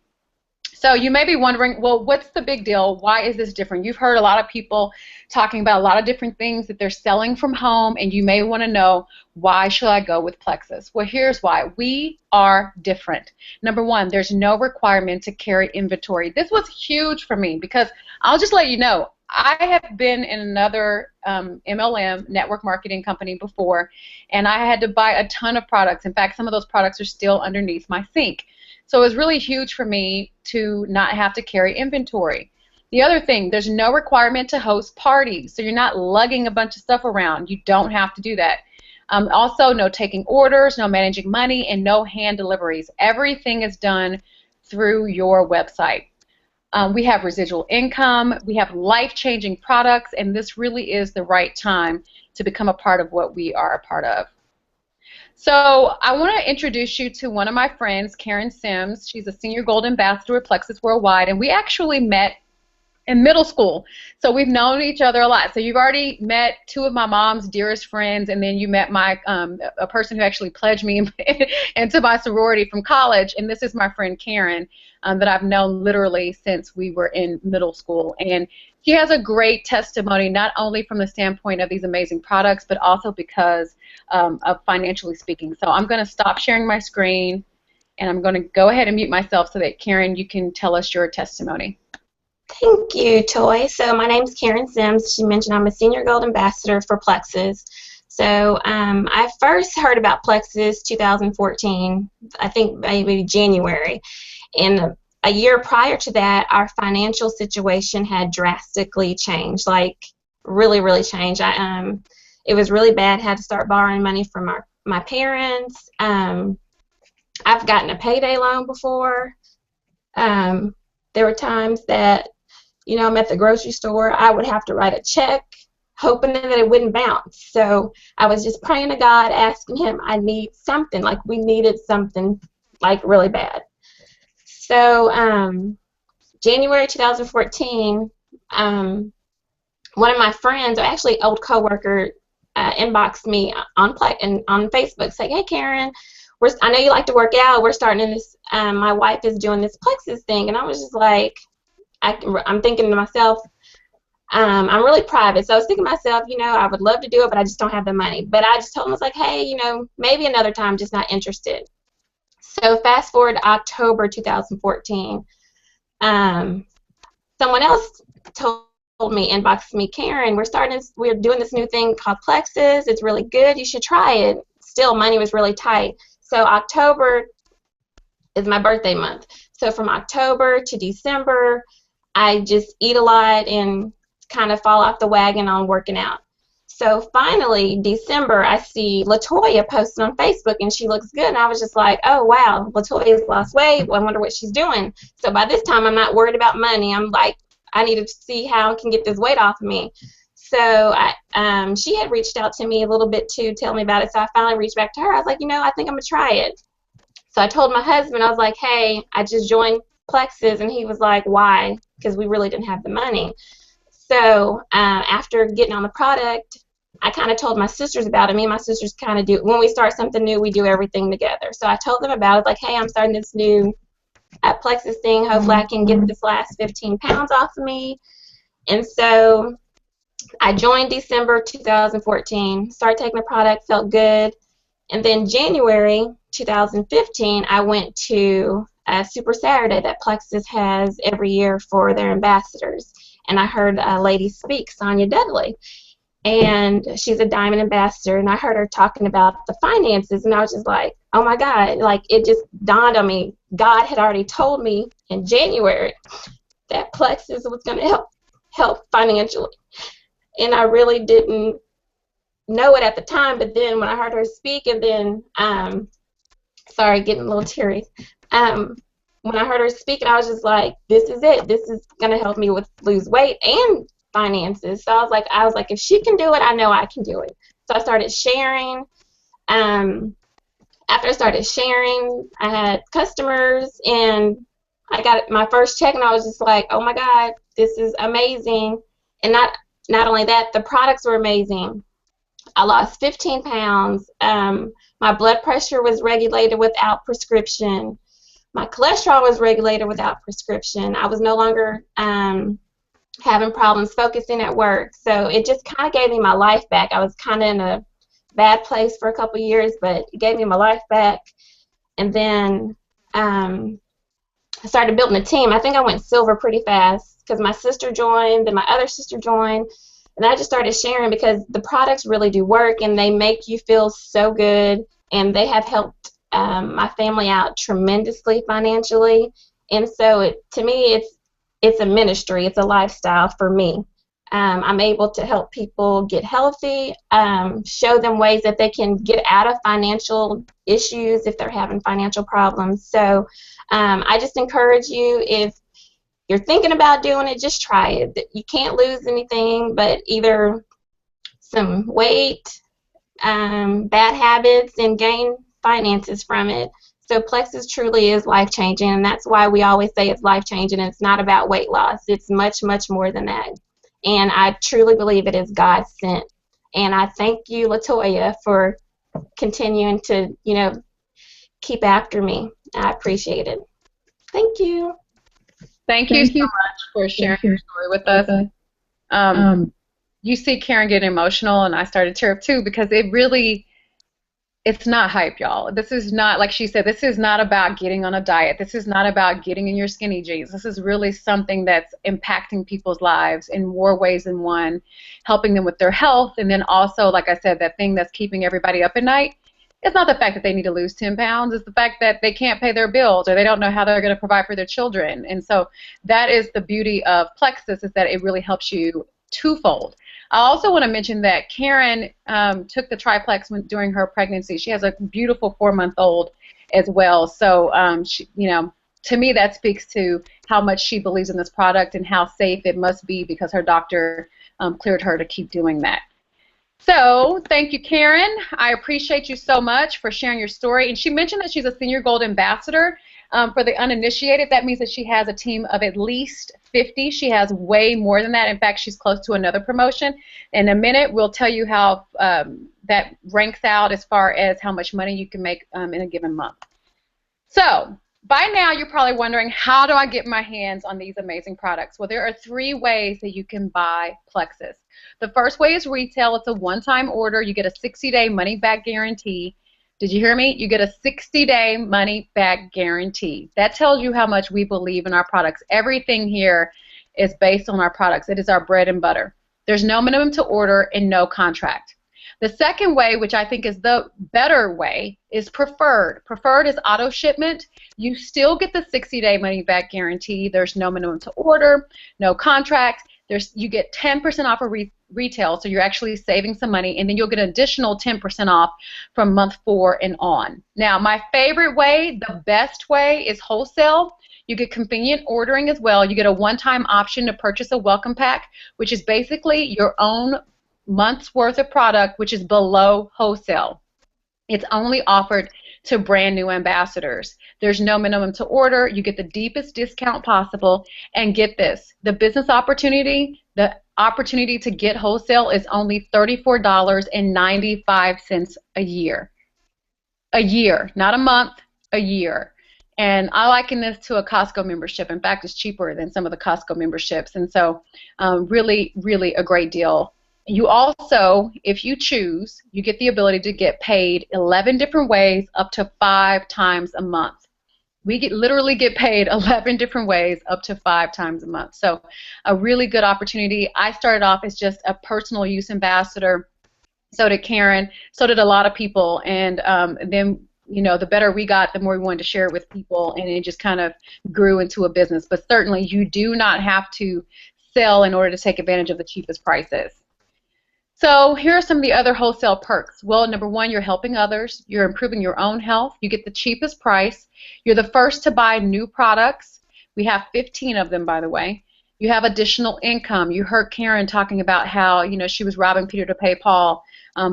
So you may be wondering, well, what's the big deal? Why is this different? You've heard a lot of people talking about a lot of different things that they're selling from home, and you may want to know, why should I go with Plexus? Well, here's why. We are different. Number one, there's no requirement to carry inventory. This was huge for me, because I'll just let you know, I have been in another MLM, network marketing company before, and I had to buy a ton of products. In fact, some of those products are still underneath my sink. So it was really huge for me to not have to carry inventory. The other thing, there's no requirement to host parties, so you're not lugging a bunch of stuff around. You don't have to do that. Also, no taking orders, no managing money, and no hand deliveries. Everything is done through your website. We have residual income, we have life-changing products, and this really is the right time to become a part of what we are a part of. So I want to introduce you to one of my friends, Karen Sims. She's a Senior Gold Ambassador at Plexus Worldwide, and we actually met in middle school. So we've known each other a lot. So you've already met two of my mom's dearest friends, and then you met my a person who actually pledged me into my sorority from college, and this is my friend Karen that I've known literally since we were in middle school. And she has a great testimony, not only from the standpoint of these amazing products, but also because of financially speaking. So I'm going to stop sharing my screen, and I'm going to go ahead and mute myself so that, Karen, you can tell us your testimony. Thank you, Toy. So my name is Karen Sims. She mentioned I'm a Senior Gold Ambassador for Plexus. So I first heard about Plexus 2014, I think maybe January. And a year prior to that, our financial situation had drastically changed, like really, really changed. It was really bad. Had to start borrowing money from my parents. I've gotten a payday loan before. There were times that, I'm at the grocery store, I would have to write a check hoping that it wouldn't bounce. So I was just praying to God, asking him, I need something. Like, we needed something, like, really bad. So January 2014, one of my friends, or actually old coworker, inboxed me on Facebook saying, hey, Karen, I know you like to work out. We're starting this, my wife is doing this Plexus thing. And I was just like, I'm thinking to myself, I'm really private. So I was thinking to myself, I would love to do it, but I just don't have the money. But I just told him, I was like, hey, maybe another time, just not interested. So fast forward to October 2014, someone else told me, inboxed me, Karen, we're doing this new thing called Plexus. It's really good. You should try it. Still, money was really tight. So October is my birthday month. So from October to December, I just eat a lot and kind of fall off the wagon on working out. So finally, December, I see Latoya posting on Facebook, and she looks good. And I was just like, oh, wow, Latoya's lost weight. Well, I wonder what she's doing. So by this time, I'm not worried about money. I'm like, I need to see how I can get this weight off of me. So she had reached out to me a little bit to tell me about it. So I finally reached back to her. I was like, I think I'm going to try it. So I told my husband, I was like, hey, I just joined Plexus. And he was like, why? Because we really didn't have the money. So after getting on the product, I kind of told my sisters about it. Me and my sisters kind of do, when we start something new, we do everything together. So I told them about it, like, hey, I'm starting this new Plexus thing. Hopefully I can get this last 15 pounds off of me. And so I joined December 2014, started taking the product, felt good. And then January 2015, I went to a Super Saturday that Plexus has every year for their ambassadors. And I heard a lady speak, Sonia Dudley. And she's a Diamond Ambassador, and I heard her talking about the finances, and I was just like, oh my God, like it just dawned on me. God had already told me in January that Plexus was going to help financially. And I really didn't know it at the time, but then when I heard her speak, and then, sorry, getting a little teary, when I heard her speak, I was just like, this is it. This is going to help me lose weight and finances. So I was like, if she can do it, I know I can do it. So I started sharing. After I started sharing, I had customers, and I got my first check, and I was just like, oh my God, this is amazing. And not only that, the products were amazing. I lost 15 pounds. My blood pressure was regulated without prescription. My cholesterol was regulated without prescription. I was no longer having problems focusing at work. So it just kind of gave me my life back. I was kind of in a bad place for a couple years, but it gave me my life back. And then I started building a team. I think I went silver pretty fast because my sister joined, then my other sister joined, and I just started sharing because the products really do work, and they make you feel so good, and they have helped my family out tremendously financially. And so to me, it's a ministry. It's a lifestyle for me. I'm able to help people get healthy, show them ways that they can get out of financial issues if they're having financial problems. So I just encourage you, if you're thinking about doing it, just try it. You can't lose anything but either some weight, bad habits, and gain finances from it. So Plexus truly is life-changing, and that's why we always say it's life-changing, and it's not about weight loss. It's much, much more than that. And I truly believe it is God sent. And I thank you, Latoya, for continuing to, keep after me. I appreciate it. Thank you. Thank you so much for sharing your story with us. You see Karen get emotional, and I started to tear up too, because it really, It's not hype, y'all. This is not, like she said, this is not about getting on a diet. This is not about getting in your skinny jeans. This is really something that's impacting people's lives in more ways than one, helping them with their health, and then also, like I said, that thing that's keeping everybody up at night. It's not the fact that they need to lose 10 pounds. It's the fact that they can't pay their bills or they don't know how they're going to provide for their children. And so that is the beauty of Plexus, is that it really helps you twofold. I also want to mention that Karen took the triplex during her pregnancy. She has a beautiful 4-month-old as well. So, she, to me, that speaks to how much she believes in this product and how safe it must be, because her doctor cleared her to keep doing that. So, thank you, Karen. I appreciate you so much for sharing your story. And she mentioned that she's a Senior Gold Ambassador. For the uninitiated, that means that she has a team of at least 50. She has way more than that. In fact, she's close to another promotion. In a minute, we'll tell you how that ranks out as far as how much money you can make in a given month. So, by now, you're probably wondering, how do I get my hands on these amazing products? Well, there are 3 ways that you can buy Plexus. The first way is retail. It's a one-time order. You get a 60-day money-back guarantee. Did you hear me? You get a 60-day money-back guarantee. That tells you how much we believe in our products. Everything here is based on our products. It is our bread and butter. There's no minimum to order and no contract. The second way, which I think is the better way, is preferred. Preferred is auto shipment. You still get the 60-day money-back guarantee. There's no minimum to order, no contract. You get 10% off of retail, so you're actually saving some money, and then you'll get an additional 10% off from month 4 and on. Now, my favorite way, the best way, is wholesale. You get convenient ordering as well. You get a one-time option to purchase a welcome pack, which is basically your own month's worth of product, which is below wholesale. It's only offered to brand new ambassadors. There's no minimum to order. You get the deepest discount possible. And get this, the business opportunity, the opportunity to get wholesale is only $34.95 a year. A year, not a month, a year. And I liken this to a Costco membership. In fact, it's cheaper than some of the Costco memberships. And so really, really a great deal. You also, if you choose, you get the ability to get paid 11 different ways up to 5 times a month. We literally get paid 11 different ways up to 5 times a month. So a really good opportunity. I started off as just a personal use ambassador. So did Karen. So did a lot of people. And then, the better we got, the more we wanted to share it with people. And it just kind of grew into a business. But certainly you do not have to sell in order to take advantage of the cheapest prices. So here are some of the other wholesale perks. Well, number 1, you're helping others. You're improving your own health. You get the cheapest price. You're the first to buy new products. We have 15 of them, by the way. You have additional income. You heard Karen talking about how, she was robbing Peter to pay Paul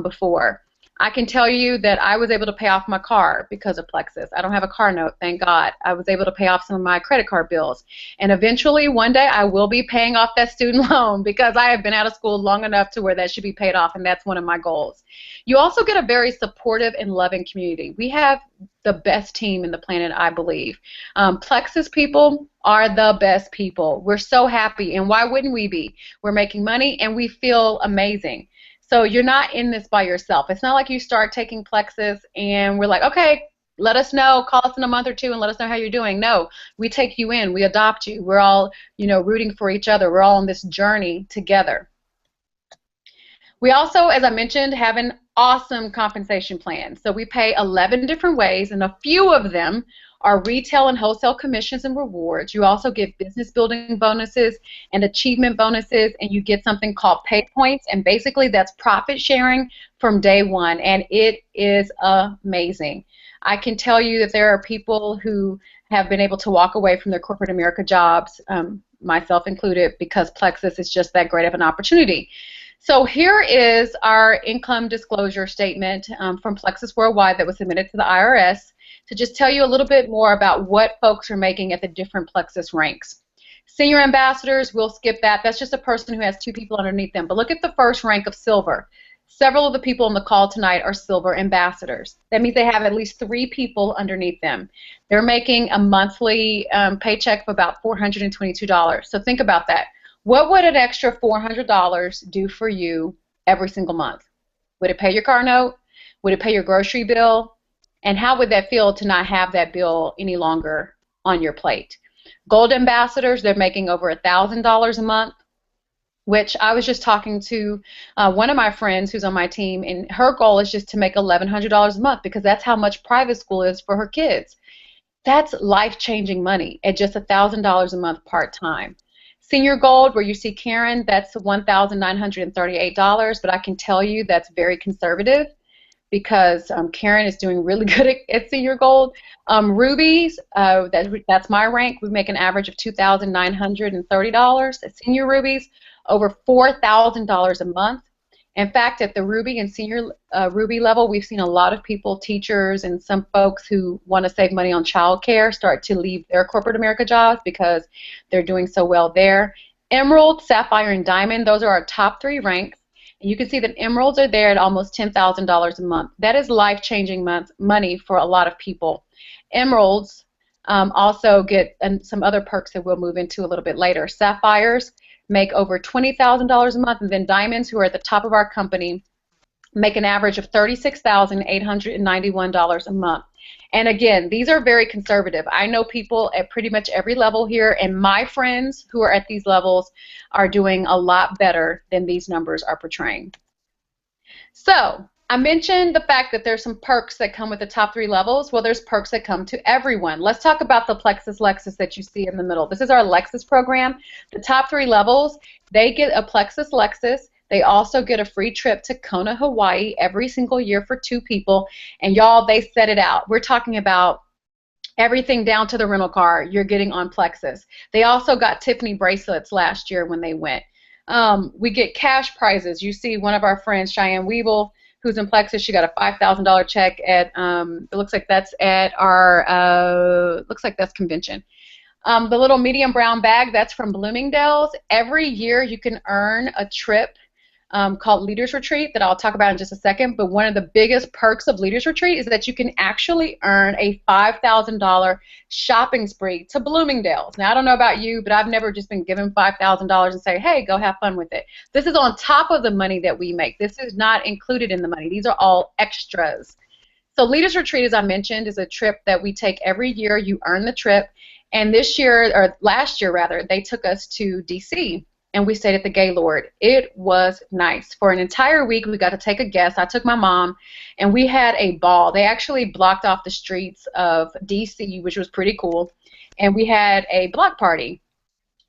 before. I can tell you that I was able to pay off my car because of Plexus. I don't have a car note, thank God. I was able to pay off some of my credit card bills. And eventually, one day, I will be paying off that student loan because I have been out of school long enough to where that should be paid off, and that's one of my goals. You also get a very supportive and loving community. We have the best team in the planet, I believe. Plexus people are the best people. We're so happy, and why wouldn't we be? We're making money, and we feel amazing. So you're not in this by yourself. It's not like you start taking Plexus and we're like, okay, let us know, call us in a month or 2 and let us know how you're doing. No, we take you in, we adopt you. We're all, rooting for each other. We're all on this journey together. We also, as I mentioned, have an awesome compensation plan. So we pay 11 different ways, and a few of them are retail and wholesale commissions and rewards. You also get business building bonuses and achievement bonuses, and you get something called pay points, and basically that's profit sharing from day 1, and it is amazing. I can tell you that there are people who have been able to walk away from their corporate America jobs, myself included, because Plexus is just that great of an opportunity. So here is our income disclosure statement from Plexus Worldwide that was submitted to the IRS to just tell you a little bit more about what folks are making at the different Plexus ranks. Senior ambassadors, we'll skip that. That's just a person who has 2 people underneath them. But look at the first rank of silver. Several of the people on the call tonight are silver ambassadors. That means they have at least 3 people underneath them. They're making a monthly paycheck of about $422. So think about that. What would an extra $400 do for you every single month? Would it pay your car note? Would it pay your grocery bill? And how would that feel to not have that bill any longer on your plate? Gold ambassadors, they're making over $1,000 a month, which I was just talking to one of my friends who's on my team, and her goal is just to make $1,100 a month because that's how much private school is for her kids. That's life-changing money at just $1,000 a month part-time. Senior Gold, where you see Karen, that's $1,938, but I can tell you that's very conservative because Karen is doing really good at Senior Gold. Rubies, that's my rank. We make an average of $2,930 at Senior Rubies, over $4,000 a month. In fact, at the Ruby and Senior Ruby level, we've seen a lot of people, teachers, and some folks who want to save money on childcare start to leave their corporate America jobs because they're doing so well there. Emerald, Sapphire, and Diamond, those are our top 3 ranks. And you can see that Emeralds are there at almost $10,000 a month. That is life-changing money for a lot of people. Emeralds also get some other perks that we'll move into a little bit later. Sapphires make over $20,000 a month, and then Diamonds, who are at the top of our company, make an average of $36,891 a month. And again, these are very conservative. I know people at pretty much every level here, and my friends who are at these levels are doing a lot better than these numbers are portraying. So I mentioned the fact that there's some perks that come with the top 3 levels. Well, there's perks that come to everyone. Let's talk about the Plexus Lexus that you see in the middle. This is our Lexus program. The top 3 levels, they get a Plexus Lexus. They also get a free trip to Kona, Hawaii every single year for 2 people. And y'all, they set it out. We're talking about everything down to the rental car you're getting on Plexus. They also got Tiffany bracelets last year when they went. We get cash prizes. You see one of our friends, Cheyenne Weeble, who's in Plexus, she got a $5,000 check at, it looks like that's at our, looks like that's convention. The little medium brown bag, that's from Bloomingdale's. Every year you can earn a trip called Leaders Retreat that I'll talk about in just a second, but one of the biggest perks of Leaders Retreat is that you can actually earn a $5,000 shopping spree to Bloomingdale's. Now, I don't know about you, but I've never just been given $5,000 and say, hey, go have fun with it. This is on top of the money that we make. This is not included in the money. These are all extras. So Leaders Retreat, as I mentioned, is a trip that we take every year. You earn the trip. And this year, or last year rather, they took us to D.C., and we stayed at the Gaylord. It was nice. For an entire week, we got to take a guest. I took my mom, and we had a ball. They actually blocked off the streets of D.C., which was pretty cool, and we had a block party.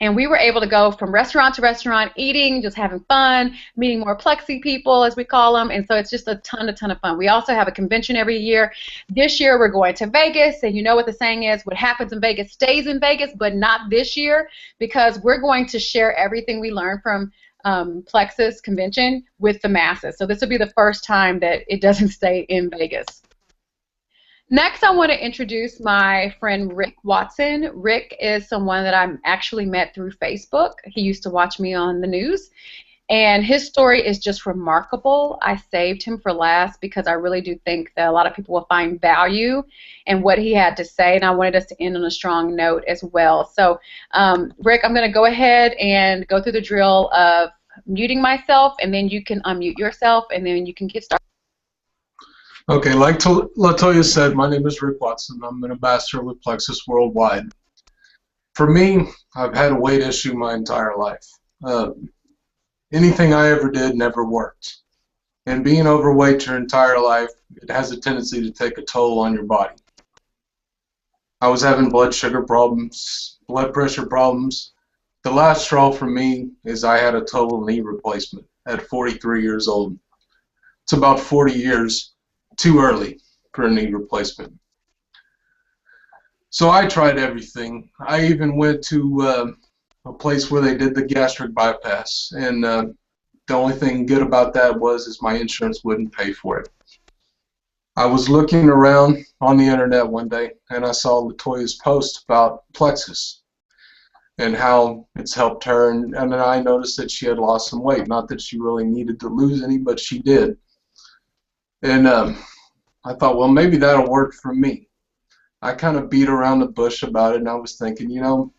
And we were able to go from restaurant to restaurant, eating, just having fun, meeting more Plexi people, as we call them. And so it's just a ton of fun. We also have a convention every year. This year we're going to Vegas. And you know what the saying is, what happens in Vegas stays in Vegas, but not this year, because we're going to share everything we learned from Plexus convention with the masses. So this will be the first time that it doesn't stay in Vegas. Next, I want to introduce my friend Rick Watson. Rick is someone that I actually met through Facebook. He used to watch me on the news, and his story is just remarkable. I saved him for last because I really do think that a lot of people will find value in what he had to say, and I wanted us to end on a strong note as well. So, Rick, I'm going to go ahead and go through the drill of muting myself, and then you can unmute yourself, and then you can get started. Okay, like Latoya said, my name is Rick Watson. I'm an ambassador with Plexus Worldwide. For me, I've had a weight issue my entire life. Anything I ever did never worked. And being overweight your entire life, it has a tendency to take a toll on your body. I was having blood sugar problems, blood pressure problems. The last straw for me is I had a total knee replacement at 43 years old. It's about 40 years too early for a knee replacement. So I tried everything. I even went to a place where they did the gastric bypass, and the only thing good about that is my insurance wouldn't pay for it. I was looking around on the internet one day, and I saw Latoya's post about Plexus and how it's helped her, and then I noticed that she had lost some weight. Not that she really needed to lose any, but she did. And I thought, well, maybe that'll work for me. I kind of beat around the bush about it, and I was thinking, you know,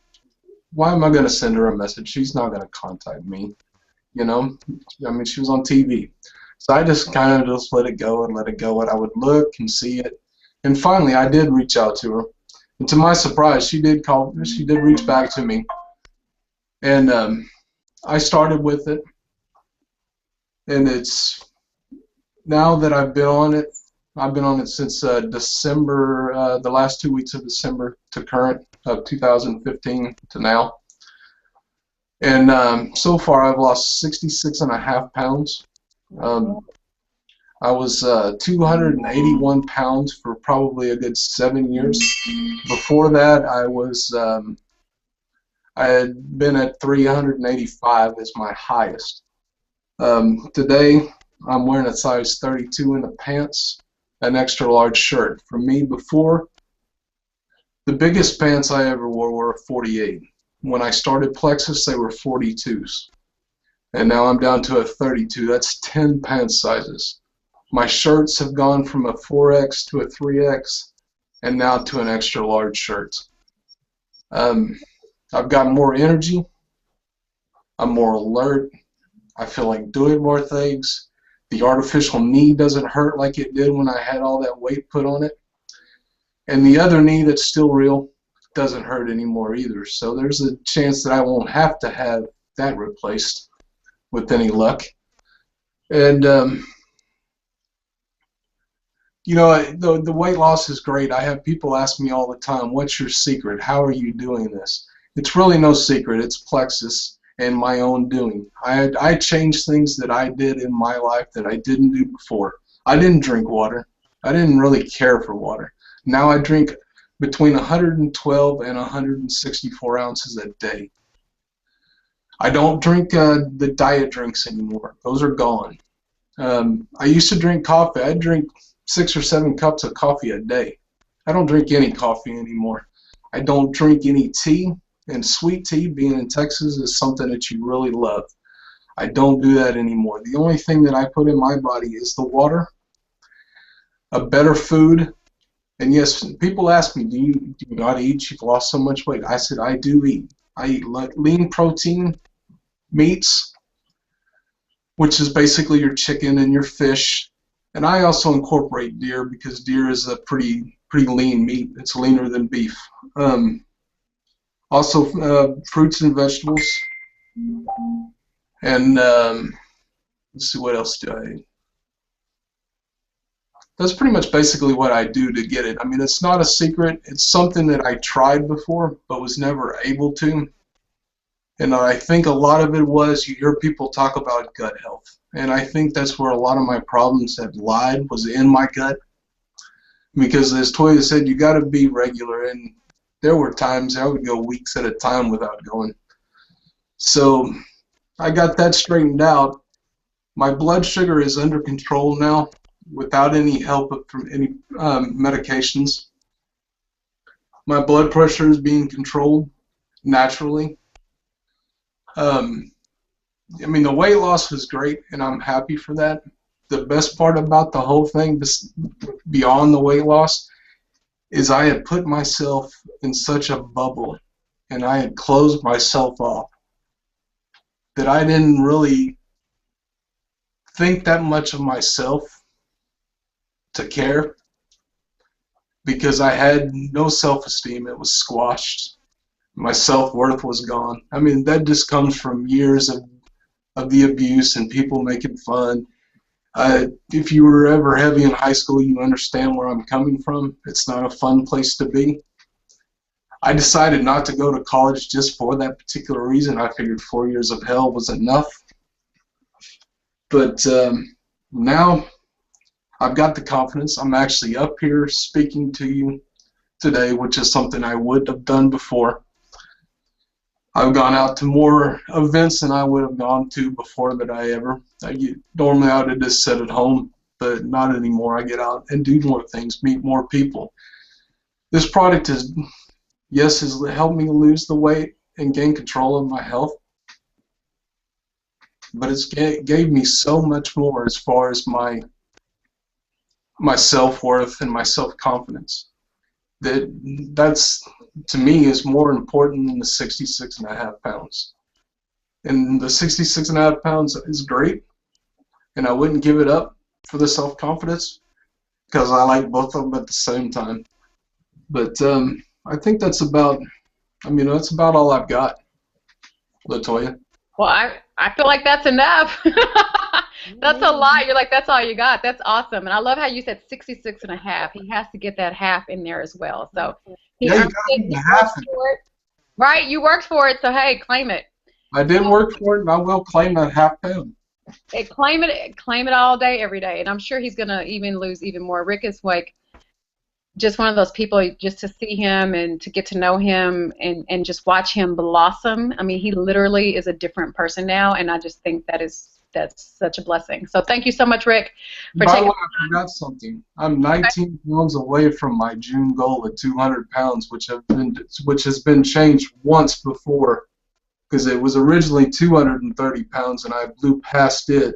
why am I going to send her a message? She's not going to contact me, you know. I mean, she was on TV. So I just kind of just let it go and let it go, and I would look and see it. And finally, I did reach out to her. And to my surprise, she did reach back to me. And I started with it. And it's, now that I've been on it since December, the last 2 weeks of December to current of 2015 to now. And so far, I've lost 66.5 pounds. I was 281 pounds for probably a good 7 years. Before that, I had been at 385 as my highest. Today, I'm wearing a size 32 in the pants, an extra large shirt. For me, before, the biggest pants I ever wore were a 48. When I started Plexus, they were 42s. And now I'm down to a 32. That's 10 pant sizes. My shirts have gone from a 4X to a 3X, and now to an extra large shirt. I've got more energy. I'm more alert. I feel like doing more things. The artificial knee doesn't hurt like it did when I had all that weight put on it. And the other knee that's still real doesn't hurt anymore either. So there's a chance that I won't have to have that replaced with any luck. And you know, the weight loss is great. I have people ask me all the time, what's your secret? How are you doing this? It's really no secret. It's Plexus and my own doing. I changed things that I did in my life that I didn't do before. I didn't drink water. I didn't really care for water. Now I drink between 112 and 164 ounces a day. I don't drink the diet drinks anymore. Those are gone. I used to drink coffee. I drink 6 or 7 cups of coffee a day. I don't drink any coffee anymore. I don't drink any tea, and sweet tea, being in Texas, is something that you really love. I don't do that anymore. The only thing that I put in my body is the water, a better food, and yes, people ask me, do you not eat? You've lost so much weight. I said, I do eat. I eat lean protein, meats, which is basically your chicken and your fish. And I also incorporate deer because deer is a pretty lean meat. It's leaner than beef. Also, fruits and vegetables. And let's see, what else do I eat? That's pretty much basically what I do to get it. I mean, it's not a secret. It's something that I tried before but was never able to. And I think a lot of it was, you hear people talk about gut health. And I think that's where a lot of my problems have lied, was in my gut. Because as Toya said, you got to be regular. And there were times I would go weeks at a time without going. So I got that straightened out. My blood sugar is under control now without any help from any medications. My blood pressure is being controlled naturally. I mean, the weight loss was great, and I'm happy for that. The best part about the whole thing, beyond the weight loss, is I had put myself in such a bubble, and I had closed myself off, that I didn't really think that much of myself to care, because I had no self-esteem. It was squashed. My self-worth was gone. I mean, that just comes from years of the abuse and people making fun. If you were ever heavy in high school, you understand where I'm coming from. It's not a fun place to be. I decided not to go to college just for that particular reason. I figured 4 years of hell was enough. But now I've got the confidence. I'm actually up here speaking to you today, which is something I would have done before. I've gone out to more events than I would have gone to before normally I would have just sat at home, but not anymore. I get out and do more things, meet more people. This product has helped me lose the weight and gain control of my health, but it's gave me so much more as far as my self-worth and my self-confidence. That's, to me, is more important than the 66.5 pounds. And the 66.5 pounds is great, and I wouldn't give it up for the self-confidence because I like both of them at the same time. But I think that's about, that's about all I've got, Latoya. Well, I feel like that's enough. That's a lot. You're like, that's all you got. That's awesome. And I love how you said 66 and a half. He has to get that half in there as well. So he Yeah, you earned got it. to He get half. worked for it. Right, you worked for it, so hey, claim it. I didn't work for it, and I will claim that half pound. Hey, claim it all day, every day. And I'm sure he's gonna even lose even more. Rick is like just one of those people, just to see him and to get to know him and just watch him blossom. I mean, he literally is a different person now, and I just think that's such a blessing. So thank you so much, Rick, for By the taking way, I forgot something. I'm 19 pounds away from my June goal of 200 pounds, which has been changed once before, because it was originally 230 pounds, and I blew past it.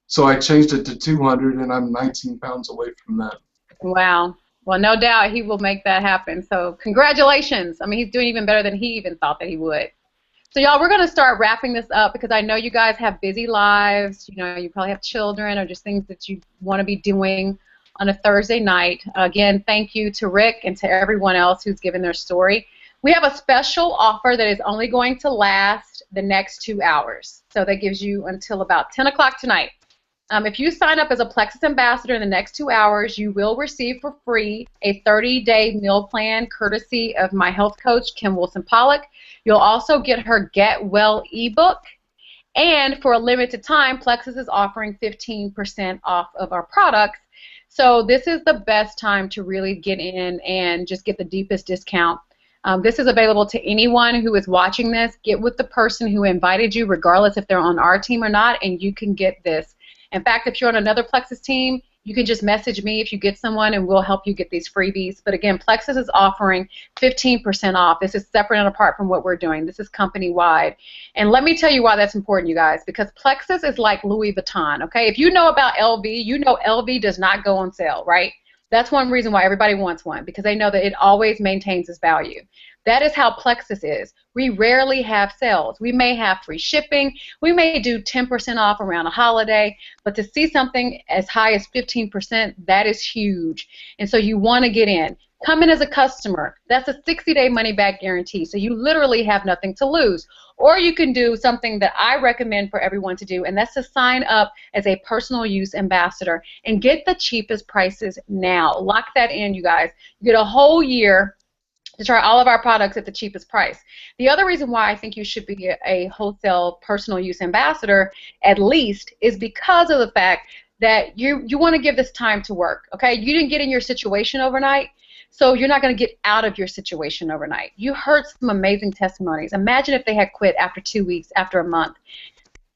So I changed it to 200, and I'm 19 pounds away from that. Wow. Well, no doubt he will make that happen. So congratulations. I mean, he's doing even better than he even thought that he would. So y'all, we're going to start wrapping this up because I know you guys have busy lives. You know, you probably have children or just things that you want to be doing on a Thursday night. Again, thank you to Rick and to everyone else who's given their story. We have a special offer that is only going to last the next 2 hours. So that gives you until about 10 o'clock tonight. If you sign up as a Plexus ambassador in the next 2 hours, you will receive for free a 30-day meal plan courtesy of my health coach, Kim Wilson-Pollock. You'll also get her Get Well ebook. And for a limited time, Plexus is offering 15% off of our products. So this is the best time to really get in and just get the deepest discount. This is available to anyone who is watching this. Get with the person who invited you, regardless if they're on our team or not, and you can get this. In fact, if you're on another Plexus team, you can just message me if you get someone, and we'll help you get these freebies. But again, Plexus is offering 15% off. This is separate and apart from what we're doing. This is company-wide. And let me tell you why that's important, you guys, because Plexus is like Louis Vuitton, okay? If you know about LV, you know LV does not go on sale, right? That's one reason why everybody wants one, because they know that it always maintains its value. That is how Plexus is. We rarely have sales. We may have free shipping. We may do 10% off around a holiday, but to see something as high as 15%, that is huge. And so you want to get in. Come in as a customer. That's a 60-day money-back guarantee, so you literally have nothing to lose. Or you can do something that I recommend for everyone to do, and that's to sign up as a personal use ambassador and get the cheapest prices now. Lock that in, you guys. You get a whole year to try all of our products at the cheapest price. The other reason why I think you should be a wholesale personal use ambassador, at least, is because of the fact that you want to give this time to work, okay? You didn't get in your situation overnight, so you're not going to get out of your situation overnight. You heard some amazing testimonies. Imagine if they had quit after 2 weeks, after a month.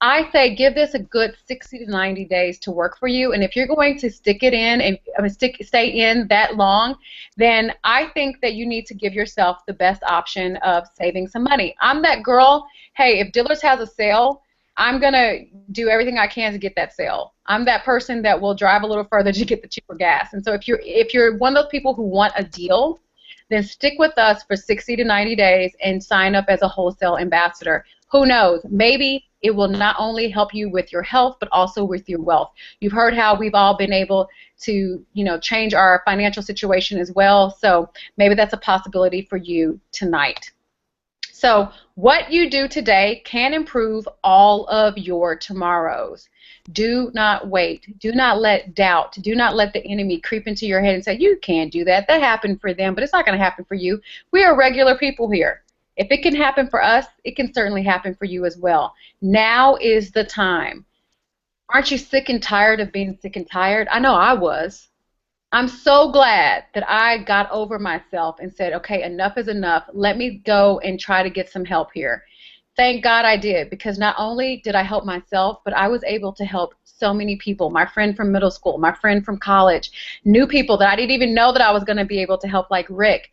I say give this a good 60 to 90 days to work for you, and if you're going to stick it in and stay in that long, then I think that you need to give yourself the best option of saving some money. I'm that girl, hey, if Dillard's has a sale, I'm going to do everything I can to get that sale. I'm that person that will drive a little further to get the cheaper gas. And so if you're one of those people who want a deal, then stick with us for 60 to 90 days and sign up as a wholesale ambassador. Who knows? Maybe it will not only help you with your health, but also with your wealth. You've heard how we've all been able to, change our financial situation as well. So maybe that's a possibility for you tonight. So what you do today can improve all of your tomorrows. Do not wait. Do not let doubt, do not let the enemy creep into your head and say, you can't do that. That happened for them, but it's not going to happen for you. We are regular people here. If it can happen for us, it can certainly happen for you as well. Now is the time. Aren't you sick and tired of being sick and tired? I know I was. I'm so glad that I got over myself and said, okay, enough is enough. Let me go and try to get some help here. Thank God I did, because not only did I help myself, but I was able to help so many people. My friend from middle school, my friend from college, new people that I didn't even know that I was going to be able to help, like Rick.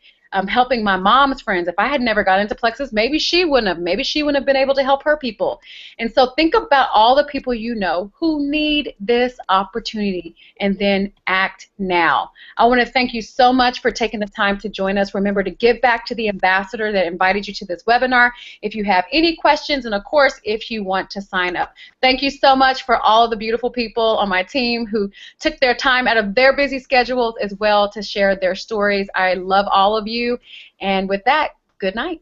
helping my mom's friends. If I had never got into Plexus, maybe she wouldn't have. Maybe she wouldn't have been able to help her people. And so think about all the people you know who need this opportunity, and then act now. I want to thank you so much for taking the time to join us. Remember to give back to the ambassador that invited you to this webinar if you have any questions, and of course if you want to sign up. Thank you so much for all of the beautiful people on my team who took their time out of their busy schedules as well to share their stories. I love all of you, and with that, good night.